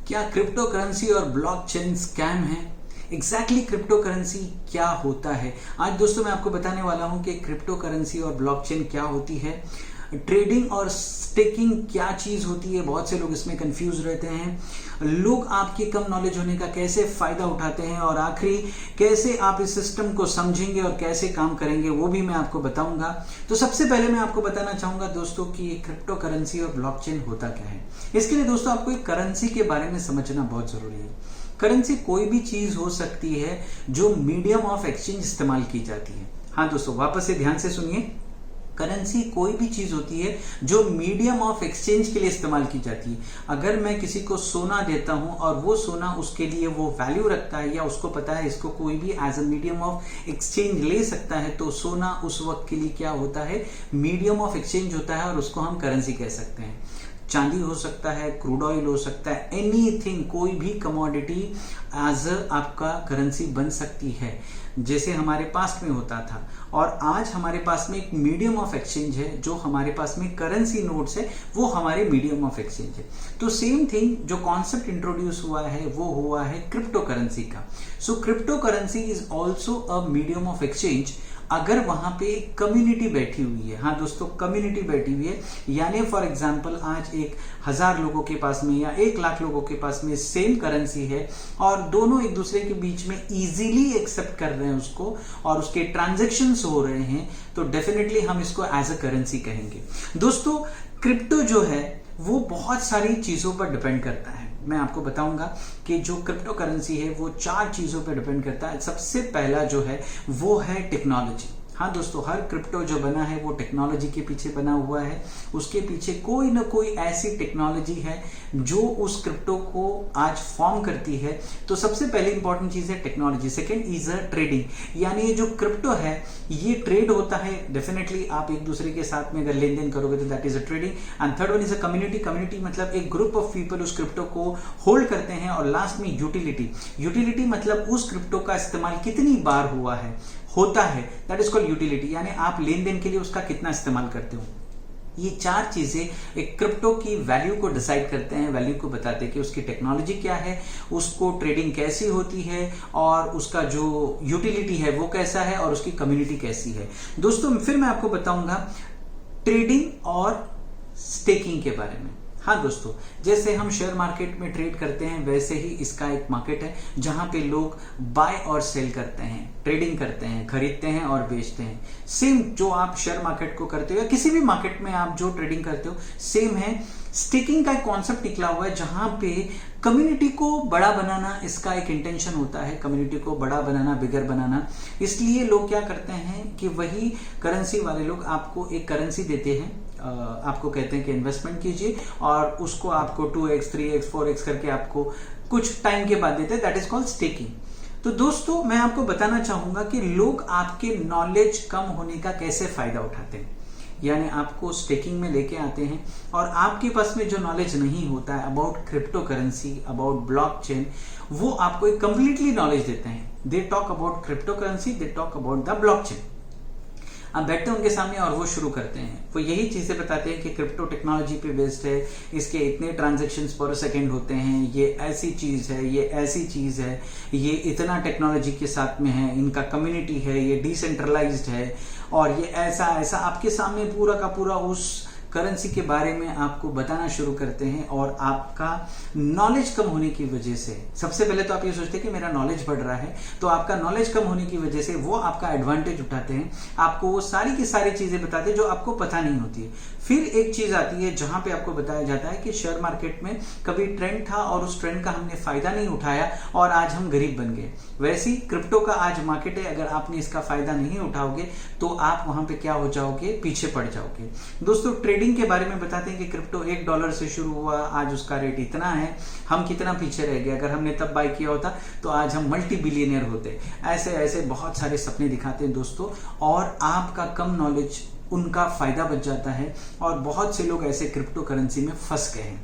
क्या crypto currency और blockchain scam है? एग्जैक्टली क्रिप्टो करेंसी क्या होता है? आज दोस्तों मैं आपको बताने वाला हूं कि क्रिप्टो करेंसी और ब्लॉकचेन क्या होती है, ट्रेडिंग और स्टेकिंग क्या चीज होती है। बहुत से लोग इसमें कंफ्यूज रहते हैं। लोग आपके कम नॉलेज होने का कैसे फायदा उठाते हैं और आखिरी कैसे आप इस सिस्टम को समझेंगे और कैसे काम करेंगे वो भी मैं आपको बताऊंगा। तो सबसे पहले मैं आपको बताना चाहूंगा दोस्तों कि क्रिप्टो करेंसी और ब्लॉकचेन होता क्या है। इसके लिए दोस्तों आपको एक करेंसी के बारे में समझना बहुत जरूरी है। करेंसी कोई भी चीज हो सकती है जो मीडियम ऑफ एक्सचेंज इस्तेमाल की जाती है। हाँ दोस्तों, वापस से ध्यान से सुनिए। करेंसी कोई भी चीज होती है जो मीडियम ऑफ एक्सचेंज के लिए इस्तेमाल की जाती है। अगर मैं किसी को सोना देता हूं और वो सोना उसके लिए वो वैल्यू रखता है या उसको पता है इसको कोई भी as a medium of exchange ले सकता है, तो सोना उस वक्त के लिए क्या होता है, मीडियम ऑफ एक्सचेंज होता है और उसको हम करेंसी कह सकते हैं। चांदी हो सकता है, क्रूड ऑयल हो सकता है, एनीथिंग, कोई भी कमोडिटी एज आपका करेंसी बन सकती है, जैसे हमारे पास में होता था। और आज हमारे पास में एक मीडियम ऑफ एक्सचेंज है, जो हमारे पास में करेंसी नोट्स है वो हमारे मीडियम ऑफ एक्सचेंज है। तो सेम थिंग जो कॉन्सेप्ट इंट्रोड्यूस हुआ है वो हुआ है क्रिप्टो करेंसी का। So crypto currency is also a medium of exchange अगर वहां पे एक कम्युनिटी बैठी हुई है। हाँ दोस्तों, कम्युनिटी बैठी हुई है, यानी फॉर एग्जांपल आज 1000 लोगों के पास में या 1 लाख लोगों के पास में सेम करेंसी है और दोनों एक दूसरे के बीच में इजीली एक्सेप्ट कर रहे हैं उसको और उसके ट्रांजैक्शंस हो रहे हैं, तो डेफिनेटली हम इसको एज अ करेंसी कहेंगे। दोस्तों क्रिप्टो जो है वो बहुत सारी चीजों पर डिपेंड करता है। मैं आपको बताऊंगा कि जो क्रिप्टो करेंसी है वो 4 चीजों पर डिपेंड करता है। सबसे पहला जो है वो है टेक्नोलॉजी। हाँ दोस्तों, हर क्रिप्टो जो बना है वो टेक्नोलॉजी के पीछे बना हुआ है। उसके पीछे कोई ना कोई ऐसी टेक्नोलॉजी है जो उस क्रिप्टो को आज फॉर्म करती है। तो सबसे पहले इंपॉर्टेंट चीज है technology. Second is a trading, यानी ये जो क्रिप्टो है ये ट्रेड होता है। डेफिनेटली आप एक दूसरे के साथ में अगर लेन देन करोगे तो that is a trading. And third one is a community. Community मतलब एक ग्रुप ऑफ पीपल उस क्रिप्टो को होल्ड करते हैं। और लास्ट में यूटिलिटी। यूटिलिटी मतलब उस क्रिप्टो का इस्तेमाल कितनी बार होता है, दैट इज कॉल्ड यूटिलिटी, यानी आप लेन देन के लिए उसका कितना इस्तेमाल करते हो। ये 4 चीजें एक क्रिप्टो की वैल्यू को डिसाइड करते हैं, वैल्यू को बताते हैं कि उसकी टेक्नोलॉजी क्या है, उसको ट्रेडिंग कैसी होती है और उसका जो यूटिलिटी है वो कैसा है और उसकी कम्युनिटी कैसी है। दोस्तों फिर मैं आपको बताऊंगा ट्रेडिंग और स्टेकिंग के बारे में। हाँ दोस्तों, जैसे हम शेयर मार्केट में ट्रेड करते हैं वैसे ही इसका एक मार्केट है जहां पे लोग बाय और सेल करते हैं, ट्रेडिंग करते हैं, खरीदते हैं और बेचते हैं। सेम जो आप शेयर मार्केट को करते हो या किसी भी मार्केट में आप जो ट्रेडिंग करते हो सेम है। स्टेकिंग का एक कॉन्सेप्ट निकला हुआ है जहां पे कम्युनिटी को बड़ा बनाना इसका एक इंटेंशन होता है, कम्युनिटी को बड़ा बनाना, बिगर बनाना। इसलिए लोग क्या करते हैं कि वही करेंसी वाले लोग आपको एक करेंसी देते हैं, आपको कहते हैं कि इन्वेस्टमेंट कीजिए और उसको आपको 2x 3x 4x करके आपको कुछ टाइम के बाद देते हैं, दैट इज कॉल्ड स्टेकिंग। तो दोस्तों मैं आपको बताना चाहूंगा कि लोग आपके नॉलेज कम होने का कैसे फायदा उठाते हैं। यानी आपको स्टेकिंग में लेके आते हैं और आपके पास में जो नॉलेज नहीं होता है about crypto currency, about blockchain, वो आपको एक कंप्लीटली नॉलेज देते हैं। They talk about crypto currency, they talk about the blockchain. आप बैठते हैं उनके सामने और वो शुरू करते हैं, वो यही चीजें बताते हैं कि क्रिप्टो टेक्नोलॉजी पे बेस्ड है, इसके इतने ट्रांजैक्शंस पर सेकंड होते हैं, ये ऐसी चीज है, ये ऐसी चीज है, ये इतना टेक्नोलॉजी के साथ में है, इनका कम्युनिटी है, ये डिसेंट्रलाइज्ड है और ये ऐसा ऐसा आपके सामने पूरा का पूरा उस करेंसी के बारे में आपको बताना शुरू करते हैं। और आपका नॉलेज कम होने की वजह से, सबसे पहले तो आप ये सोचते हैं कि मेरा नॉलेज बढ़ रहा है, तो आपका नॉलेज कम होने की वजह से वो आपका एडवांटेज उठाते हैं, आपको वो सारी की सारी चीजें बताते हैं जो आपको पता नहीं होती है। फिर एक चीज आती है जहां पे आपको बताया जाता है कि शेयर मार्केट में कभी ट्रेंड था और उस ट्रेंड का हमने फायदा नहीं उठाया और आज हम गरीब बन गए। वैसे ही क्रिप्टो का आज मार्केट है, अगर आपने इसका फायदा नहीं उठाओगे तो आप वहां पे क्या हो जाओगे, पीछे पड़ जाओगे। दोस्तों ट्रेडिंग के बारे में बताते हैं कि क्रिप्टो $1 से शुरू हुआ, आज उसका रेट इतना है, हम कितना पीछे रह गए। अगर हमने तब बाय किया होता तो आज हम मल्टी बिलियनियर होते। ऐसे ऐसे बहुत सारे सपने दिखाते हैं दोस्तों, और आपका कम नॉलेज उनका फायदा बच जाता है और बहुत से लोग ऐसे क्रिप्टो करेंसी में फंस गए हैं।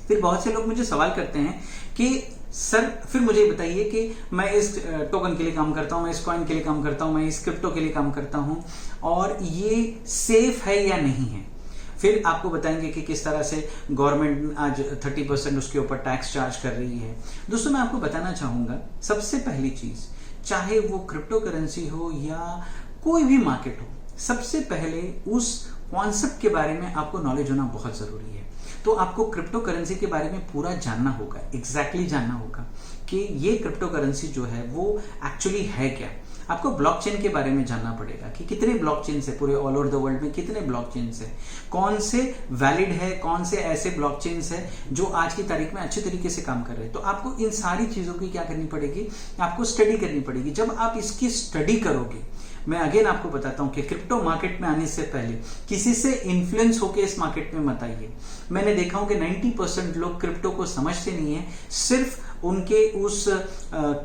फिर बहुत से लोग मुझे सवाल करते हैं कि सर फिर मुझे बताइए कि मैं इस टोकन के लिए काम करता हूं, मैं इस कॉइन के लिए काम करता हूं, मैं इस क्रिप्टो के लिए काम करता हूं और ये सेफ है या नहीं है। फिर आपको बताएंगे कि किस तरह से गवर्नमेंट आज 30% उसके ऊपर टैक्स चार्ज कर रही है। दोस्तों मैं आपको बताना चाहूंगा, सबसे पहली चीज, चाहे वो क्रिप्टो करेंसी हो या कोई भी मार्केट हो, सबसे पहले उस कॉन्सेप्ट के बारे में आपको नॉलेज होना बहुत जरूरी है। तो आपको क्रिप्टो करेंसी के बारे में पूरा जानना होगा, एग्जैक्टली जानना होगा कि ये क्रिप्टो करेंसी जो है वो एक्चुअली है क्या। आपको ब्लॉकचेन के बारे में जानना पड़ेगा कि कितने ब्लॉकचेन्स है पूरे ऑल ओवर द वर्ल्ड में, कितने ब्लॉकचेन्स है, कौन से वैलिड है, कौन से ऐसे ब्लॉकचेन्स है जो आज की तारीख में अच्छे तरीके से काम कर रहे हैं। तो आपको इन सारी चीजों की क्या करनी पड़ेगी, आपको स्टडी करनी पड़ेगी। जब आप इसकी स्टडी करोगे, मैं अगेन आपको बताता हूं कि क्रिप्टो मार्केट में आने से पहले किसी से इन्फ्लुएंस होकर इस मार्केट में मत आइए। मैंने देखा हूं कि 90% लोग क्रिप्टो को समझते नहीं है, सिर्फ उनके उस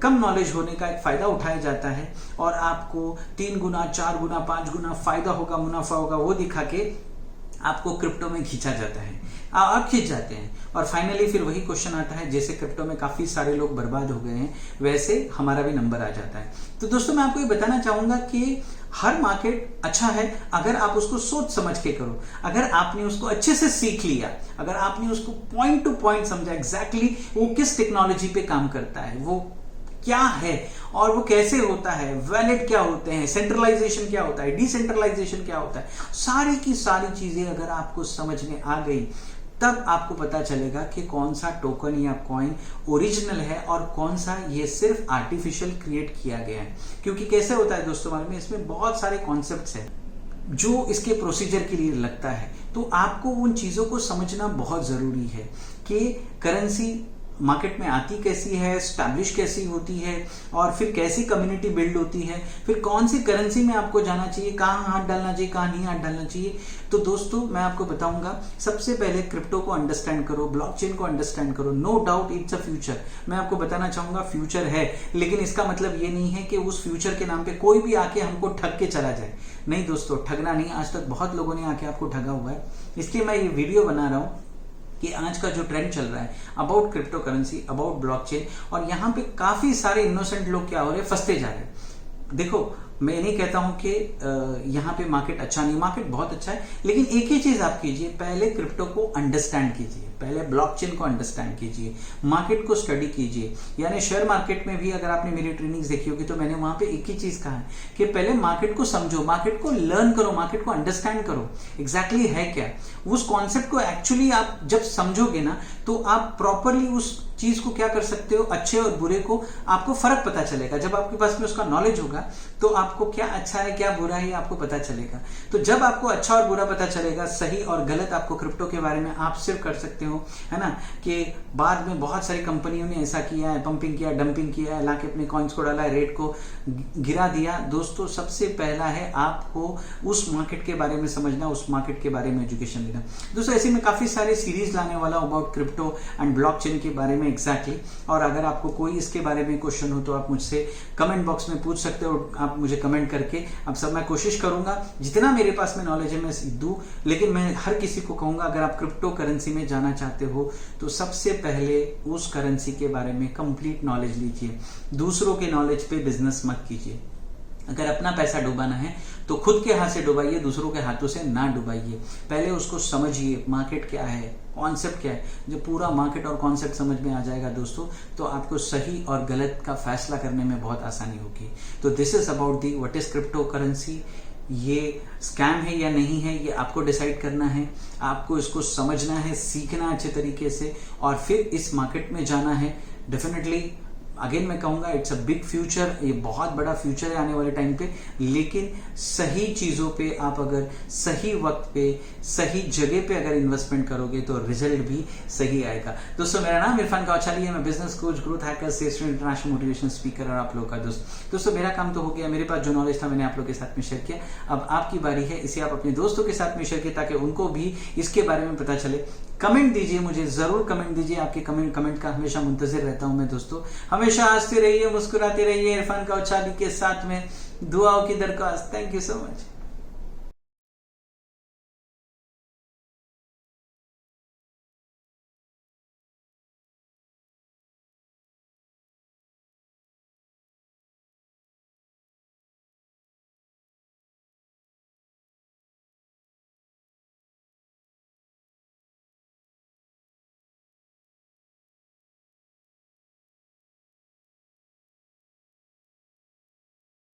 कम नॉलेज होने का एक फायदा उठाया जाता है और आपको 3 गुना 4 गुना 5 गुना फायदा होगा, मुनाफा होगा, वो दिखा के आपको क्रिप्टो में खींचा जाता है, आप खींच जाते हैं और फाइनली फिर वही क्वेश्चन आता है, जैसे क्रिप्टो में काफी सारे लोग बर्बाद हो गए हैं वैसे हमारा भी नंबर आ जाता है। तो दोस्तों मैं आपको ये बताना चाहूंगा कि हर मार्केट अच्छा है अगर आप उसको सोच समझ के करो, अगर आपने उसको अच्छे से सीख लिया, अगर आपने उसको पॉइंट टू पॉइंट समझा एग्जैक्टली वो किस टेक्नोलॉजी पे काम करता है, वो क्या है और वो कैसे होता है, वैलेट क्या होते हैं, सेंट्रलाइजेशन क्या होता है, डिसेंट्रलाइजेशन क्या होता है, सारी की सारी चीजें अगर आपको समझ में आ गई तब आपको पता चलेगा कि कौन सा टोकन या कॉइन ओरिजिनल है और कौन सा ये सिर्फ आर्टिफिशियल क्रिएट किया गया है। क्योंकि कैसे होता है दोस्तों मालूम है, इसमें बहुत सारे कॉन्सेप्ट्स हैं जो इसके प्रोसीजर के लिए लगता है। तो आपको उन चीजों को समझना बहुत जरूरी है कि करेंसी मार्केट में आती कैसी है, स्टैब्लिश कैसी होती है और फिर कैसी कम्युनिटी बिल्ड होती है, फिर कौन सी करेंसी में आपको जाना चाहिए, कहाँ हाथ डालना चाहिए, कहाँ नहीं हाथ डालना चाहिए। तो दोस्तों मैं आपको बताऊंगा, सबसे पहले क्रिप्टो को अंडरस्टैंड करो, ब्लॉकचेन को अंडरस्टैंड करो। No doubt it's a future. मैं आपको बताना चाहूंगा फ्यूचर है, लेकिन इसका मतलब ये नहीं है कि उस फ्यूचर के नाम पे कोई भी आके हमको ठग के चला जाए। नहीं दोस्तों, ठगना नहीं। आज तक बहुत लोगों ने आके आपको ठगा हुआ है, इसलिए मैं ये वीडियो बना रहा हूं कि आज का जो ट्रेंड चल रहा है about crypto currency, about blockchain, और यहाँ पे काफी सारे इनोसेंट लोग क्या हो रहे हैं, फंसते जा रहे हैं। देखो मैं नहीं कहता हूं कि यहाँ पे मार्केट अच्छा नहीं, मार्केट बहुत अच्छा है, लेकिन एक ही चीज आप कीजिए, पहले क्रिप्टो को अंडरस्टैंड कीजिए, पहले ब्लॉकचेन को अंडरस्टैंड कीजिए, मार्केट को स्टडी कीजिए। यानी शेयर मार्केट में भी अगर आपने मेरी ट्रेनिंग्स देखी होगी तो मैंने वहां पे एक ही चीज कहा है कि पहले मार्केट को समझो, मार्केट को लर्न करो, मार्केट को अंडरस्टैंड करो, एग्जैक्टली है क्या। उस कॉन्सेप्ट को एक्चुअली आप जब समझोगे ना तो आप प्रॉपरली उस चीज को क्या कर सकते हो, अच्छे और बुरे को आपको फर्क पता चलेगा। जब आपके पास में उसका नॉलेज होगा तो आपको क्या अच्छा है क्या बुरा है आपको पता चलेगा। तो जब आपको अच्छा और बुरा पता चलेगा, सही और गलत आपको क्रिप्टो के बारे में आप सिर्फ कर सकते हो, है ना, कि बाद में बहुत सारी कंपनियों ने ऐसा किया है, पंपिंग किया, डंपिंग किया है, लाके अपने कॉइन्स को डाला, रेट को गिरा दिया। दोस्तों सबसे पहला है आपको उस मार्केट के बारे में समझना, उस मार्केट के बारे में एजुकेशन लेना। दोस्तों ऐसे में काफी सारे सीरीज लाने वाला हूं अबाउट क्रिप्टो एंड ब्लॉकचेन के बारे में एग्जैक्टली। और अगर आपको कोई इसके बारे में क्वेश्चन हो तो आप मुझसे कमेंट बॉक्स में पूछ सकते हो, आप मुझे कमेंट करके। अब सब मैं कोशिश करूंगा जितना मेरे पास में नॉलेज है मैं दूं, लेकिन मैं हर किसी को कहूंगा अगर आप क्रिप्टो करेंसी में जाना चाहते हो तो सबसे पहले उस करेंसी के बारे में कंप्लीट नॉलेज लीजिए, दूसरों के नॉलेज पे बिजनेस मत कीजिए। अगर अपना पैसा डुबाना है तो खुद के हाथ से डुबाइए, दूसरों के हाथों से ना डुबाइए। पहले उसको समझिए, मार्केट क्या है, कॉन्सेप्ट क्या है। जब पूरा मार्केट और कॉन्सेप्ट समझ में आ जाएगा दोस्तों तो आपको सही और गलत का फैसला करने में बहुत आसानी होगी। तो this is about the what is crypto currency. ये स्कैम है या नहीं है ये आपको डिसाइड करना है, आपको इसको समझना है, सीखना अच्छे तरीके से और फिर इस मार्केट में जाना है। डेफिनेटली अगेन मैं कहूंगा इट्स अ बिग फ्यूचर, ये बहुत बड़ा फ्यूचर है आने वाले टाइम पे, लेकिन सही चीजों पे आप अगर सही वक्त पे सही जगह पे अगर इन्वेस्टमेंट करोगे तो रिजल्ट भी सही आएगा। दोस्तों मेरा नाम इरफान कौचाली है, मैं business coach, growth hacker, sales international motivation speaker और आप लोग का दोस्तों मेरा काम तो हो गया, मेरे पास जो नॉलेज था मैंने आप लोग के साथ में शेयर किया। अब आपकी बारी है, इसे आप अपने दोस्तों के साथ में शेयर किया ताकि उनको भी इसके बारे में पता चले। कमेंट दीजिए, मुझे जरूर कमेंट दीजिए, आपके कमेंट का हमेशा मुंतजिर रहता हूं मैं दोस्तों। हमेशा हंसते रहिए, मुस्कुराते रहिए, इरफान कौचाली के साथ में दुआओं की दरख्वास्त। Thank you so much.